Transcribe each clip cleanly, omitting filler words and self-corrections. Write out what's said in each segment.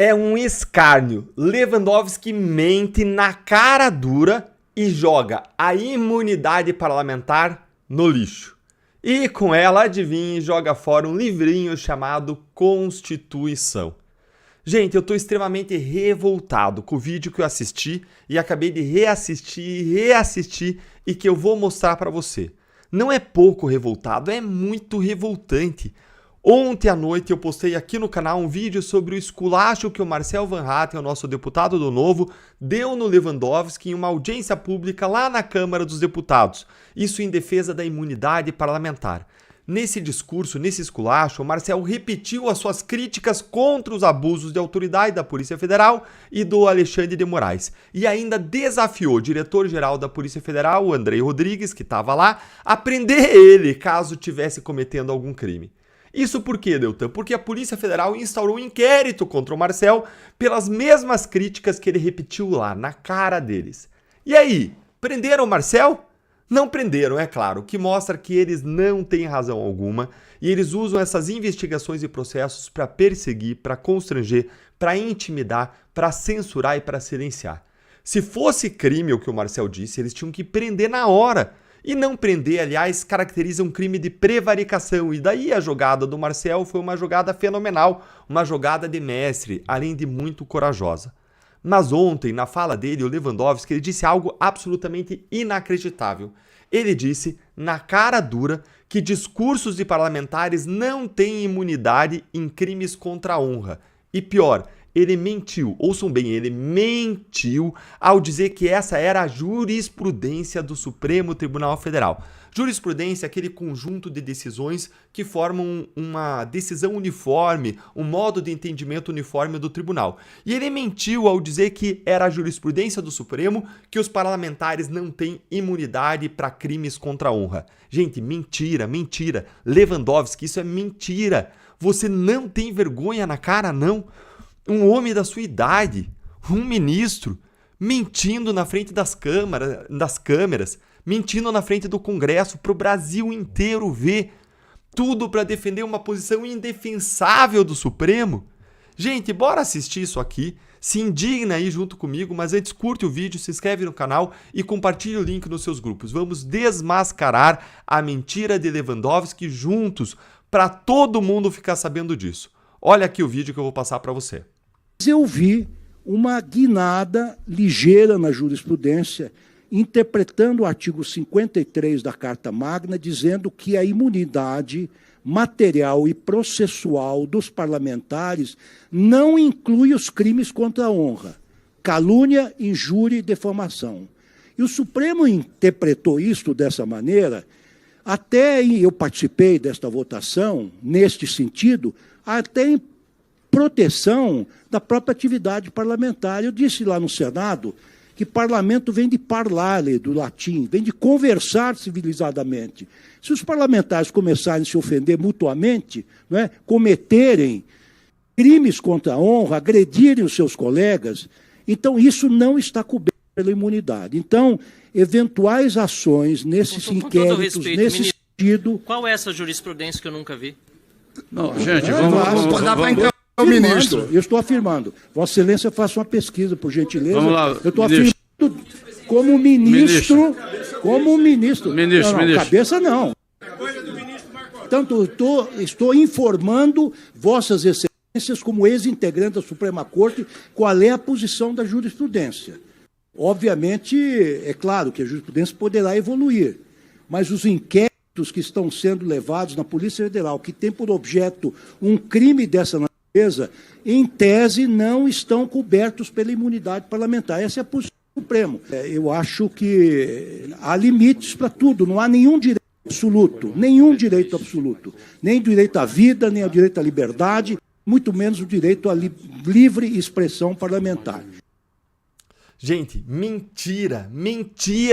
É um escárnio. Lewandowski mente na cara dura e joga a imunidade parlamentar no lixo. E com ela, adivinhe, joga fora um livrinho chamado Constituição. Gente, eu tô extremamente revoltado com o vídeo que eu assisti e acabei de reassistir e que eu vou mostrar pra você. Não é pouco revoltado, é muito revoltante. Ontem à noite eu postei aqui no canal um vídeo sobre o esculacho que o Marcel Van Hatten, o nosso deputado do Novo, deu no Lewandowski em uma audiência pública lá na Câmara dos Deputados. Isso em defesa da imunidade parlamentar. Nesse discurso, nesse esculacho, o Marcel repetiu as suas críticas contra os abusos de autoridade da Polícia Federal e do Alexandre de Moraes. E ainda desafiou o diretor-geral da Polícia Federal, o Andrei Rodrigues, que estava lá, a prender ele caso estivesse cometendo algum crime. Isso por quê, Deltan? Porque a Polícia Federal instaurou um inquérito contra o Marcel pelas mesmas críticas que ele repetiu lá, na cara deles. E aí, prenderam o Marcel? Não prenderam, é claro, o que mostra que eles não têm razão alguma e eles usam essas investigações e processos para perseguir, para constranger, para intimidar, para censurar e para silenciar. Se fosse crime o que o Marcel disse, eles tinham que prender na hora. E não prender, aliás, caracteriza um crime de prevaricação. E daí a jogada do Marcel foi uma jogada fenomenal, uma jogada de mestre, além de muito corajosa. Mas ontem, na fala dele, o Lewandowski, ele disse algo absolutamente inacreditável. Ele disse, na cara dura, que discursos de parlamentares não têm imunidade em crimes contra a honra. E pior, ele mentiu, ouçam bem, ele mentiu ao dizer que essa era a jurisprudência do Supremo Tribunal Federal. Jurisprudência é aquele conjunto de decisões que formam uma decisão uniforme, um modo de entendimento uniforme do tribunal. E ele mentiu ao dizer que era a jurisprudência do Supremo que os parlamentares não têm imunidade para crimes contra a honra. Gente, mentira, mentira. Lewandowski, isso é mentira. Você não tem vergonha na cara, não? Um homem da sua idade, um ministro, mentindo na frente das câmeras, mentindo na frente do Congresso para o Brasil inteiro ver, tudo para defender uma posição indefensável do Supremo. Gente, bora assistir isso aqui, se indigna aí junto comigo, mas antes curte o vídeo, se inscreve no canal e compartilhe o link nos seus grupos. Vamos desmascarar a mentira de Lewandowski juntos, para todo mundo ficar sabendo disso. Olha aqui o vídeo que eu vou passar para você. Eu vi uma guinada ligeira na jurisprudência, interpretando o artigo 53 da Carta Magna, dizendo que a imunidade material e processual dos parlamentares não inclui os crimes contra a honra, calúnia, injúria e defamação. E o Supremo interpretou isso dessa maneira, até eu participei desta votação, neste sentido, até em proteção da própria atividade parlamentar. Eu disse lá no Senado que parlamento vem de parlare, do latim, vem de conversar civilizadamente. Se os parlamentares começarem a se ofender mutuamente, não é, cometerem crimes contra a honra, agredirem os seus colegas, então isso não está coberto pela imunidade. Então, eventuais ações nesses inquéritos, nesse sentido... Qual é essa jurisprudência que eu nunca vi? Não, gente, vamos dar para entrar o ministro. Eu estou afirmando. Vossa Excelência, faça uma pesquisa, por gentileza. Vamos lá, eu estou afirmando como ministro. Como ministro. Ministro. Cabeça não. Portanto, estou informando Vossas Excelências, como ex-integrante da Suprema Corte, qual é a posição da jurisprudência. Obviamente, é claro que a jurisprudência poderá evoluir, mas os inquéritos que estão sendo levados na Polícia Federal, que tem por objeto um crime dessa natureza, em tese não estão cobertos pela imunidade parlamentar. Essa é a posição do Supremo. Eu acho que há limites para tudo, não há nenhum direito absoluto, nem direito à vida, nem o direito à liberdade, muito menos o direito à livre expressão parlamentar. Gente, mentira,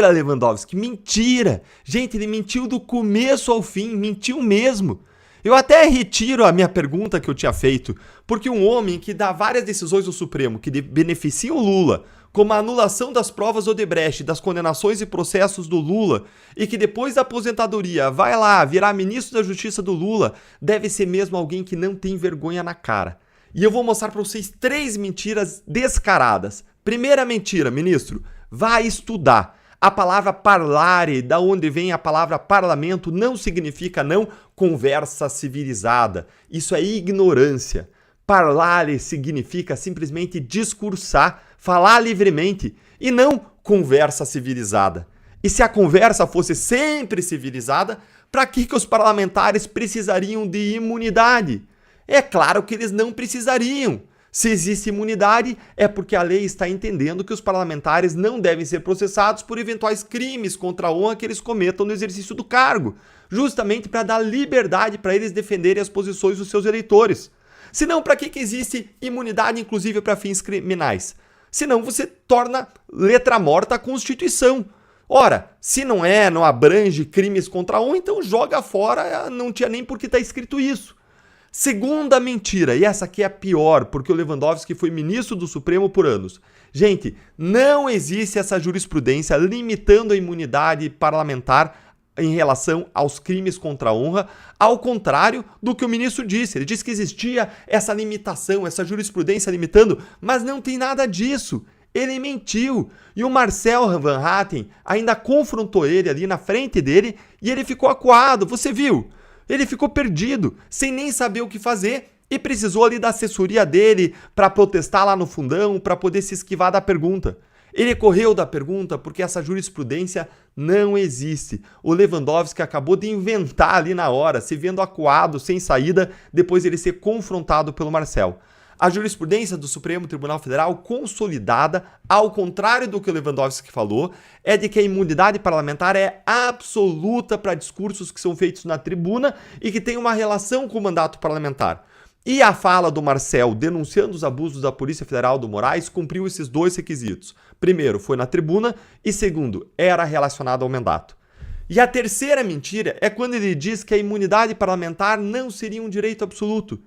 Lewandowski, mentira. Gente, ele mentiu do começo ao fim, mentiu mesmo. Eu até retiro a minha pergunta que eu tinha feito, porque um homem que dá várias decisões do Supremo que beneficiam o Lula, como a anulação das provas Odebrecht, das condenações e processos do Lula, e que depois da aposentadoria vai lá virar ministro da Justiça do Lula, deve ser mesmo alguém que não tem vergonha na cara. E eu vou mostrar para vocês 3 mentiras descaradas. Primeira mentira, ministro, vá estudar. A palavra parlare, da onde vem a palavra parlamento, não significa não conversa civilizada. Isso é ignorância. Parlare significa simplesmente discursar, falar livremente e não conversa civilizada. E se a conversa fosse sempre civilizada, para que os parlamentares precisariam de imunidade? É claro que eles não precisariam. Se existe imunidade, é porque a lei está entendendo que os parlamentares não devem ser processados por eventuais crimes contra a honra que eles cometam no exercício do cargo, justamente para dar liberdade para eles defenderem as posições dos seus eleitores. Senão, para que existe imunidade, inclusive para fins criminais? Senão você torna letra morta a Constituição. Ora, se não abrange crimes contra a honra, então joga fora, não tinha nem por que estar escrito isso. Segunda mentira, e essa aqui é a pior, porque o Lewandowski foi ministro do Supremo por anos. Gente, não existe essa jurisprudência limitando a imunidade parlamentar em relação aos crimes contra a honra, ao contrário do que o ministro disse. Ele disse que existia essa limitação, essa jurisprudência limitando, mas não tem nada disso. Ele mentiu. E o Marcel Van Hatten ainda confrontou ele ali na frente dele e ele ficou acuado. Você viu? Ele ficou perdido, sem nem saber o que fazer e precisou ali da assessoria dele para protestar lá no fundão, para poder se esquivar da pergunta. Ele correu da pergunta porque essa jurisprudência não existe. O Lewandowski acabou de inventar ali na hora, se vendo acuado, sem saída, depois de ele ser confrontado pelo Marcel. A jurisprudência do Supremo Tribunal Federal consolidada, ao contrário do que o Lewandowski falou, é de que a imunidade parlamentar é absoluta para discursos que são feitos na tribuna e que tem uma relação com o mandato parlamentar. E a fala do Marcel denunciando os abusos da Polícia Federal do Moraes cumpriu esses 2 requisitos. Primeiro, foi na tribuna e segundo, era relacionado ao mandato. E a terceira mentira é quando ele diz que a imunidade parlamentar não seria um direito absoluto.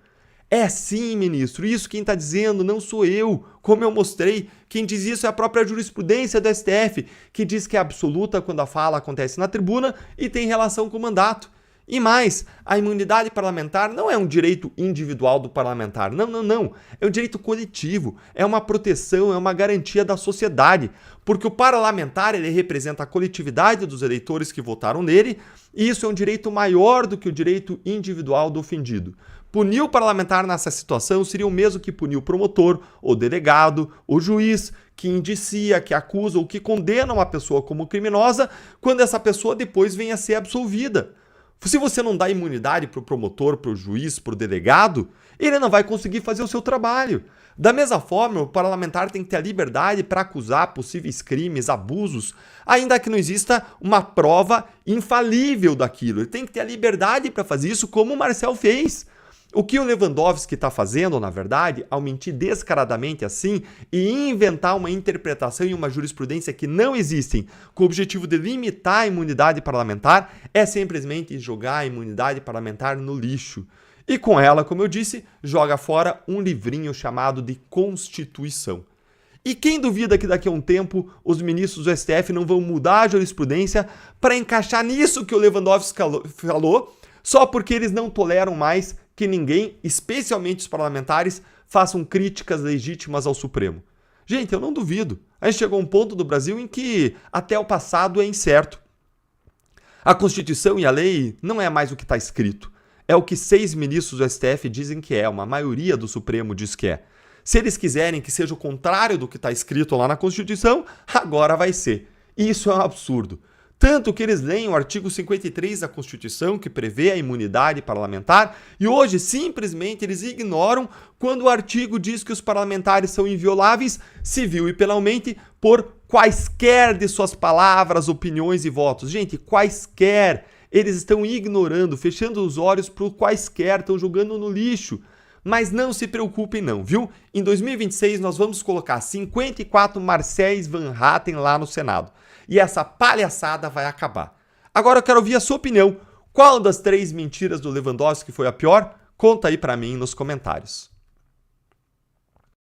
É sim, ministro, isso quem está dizendo não sou eu, como eu mostrei. Quem diz isso é a própria jurisprudência do STF, que diz que é absoluta quando a fala acontece na tribuna e tem relação com o mandato. E mais, a imunidade parlamentar não é um direito individual do parlamentar, não. É um direito coletivo, é uma proteção, é uma garantia da sociedade, porque o parlamentar ele representa a coletividade dos eleitores que votaram nele e isso é um direito maior do que o direito individual do ofendido. Punir o parlamentar nessa situação seria o mesmo que punir o promotor, o delegado, o juiz, que indicia, que acusa ou que condena uma pessoa como criminosa, quando essa pessoa depois vem a ser absolvida. Se você não dá imunidade para o promotor, para o juiz, para o delegado, ele não vai conseguir fazer o seu trabalho. Da mesma forma, o parlamentar tem que ter a liberdade para acusar possíveis crimes, abusos, ainda que não exista uma prova infalível daquilo. Ele tem que ter a liberdade para fazer isso, como o Marcel fez. O que o Lewandowski está fazendo, na verdade, ao mentir descaradamente assim e inventar uma interpretação e uma jurisprudência que não existem, com o objetivo de limitar a imunidade parlamentar, é simplesmente jogar a imunidade parlamentar no lixo. E com ela, como eu disse, joga fora um livrinho chamado de Constituição. E quem duvida que daqui a um tempo os ministros do STF não vão mudar a jurisprudência para encaixar nisso que o Lewandowski falou, só porque eles não toleram mais que ninguém, especialmente os parlamentares, façam críticas legítimas ao Supremo. Gente, eu não duvido. A gente chegou a um ponto do Brasil em que até o passado é incerto. A Constituição e a lei não é mais o que está escrito. É o que 6 ministros do STF dizem que é, uma maioria do Supremo diz que é. Se eles quiserem que seja o contrário do que está escrito lá na Constituição, agora vai ser. E isso é um absurdo. Tanto que eles leem o artigo 53 da Constituição, que prevê a imunidade parlamentar, e hoje simplesmente eles ignoram quando o artigo diz que os parlamentares são invioláveis, civil e penalmente, por quaisquer de suas palavras, opiniões e votos. Gente, quaisquer. Eles estão ignorando, fechando os olhos para o quaisquer, estão jogando no lixo. Mas não se preocupem não, viu? Em 2026 nós vamos colocar 54 Marcéis Van Hatten lá no Senado. E essa palhaçada vai acabar. Agora eu quero ouvir a sua opinião. Qual das 3 mentiras do Lewandowski foi a pior? Conta aí pra mim nos comentários.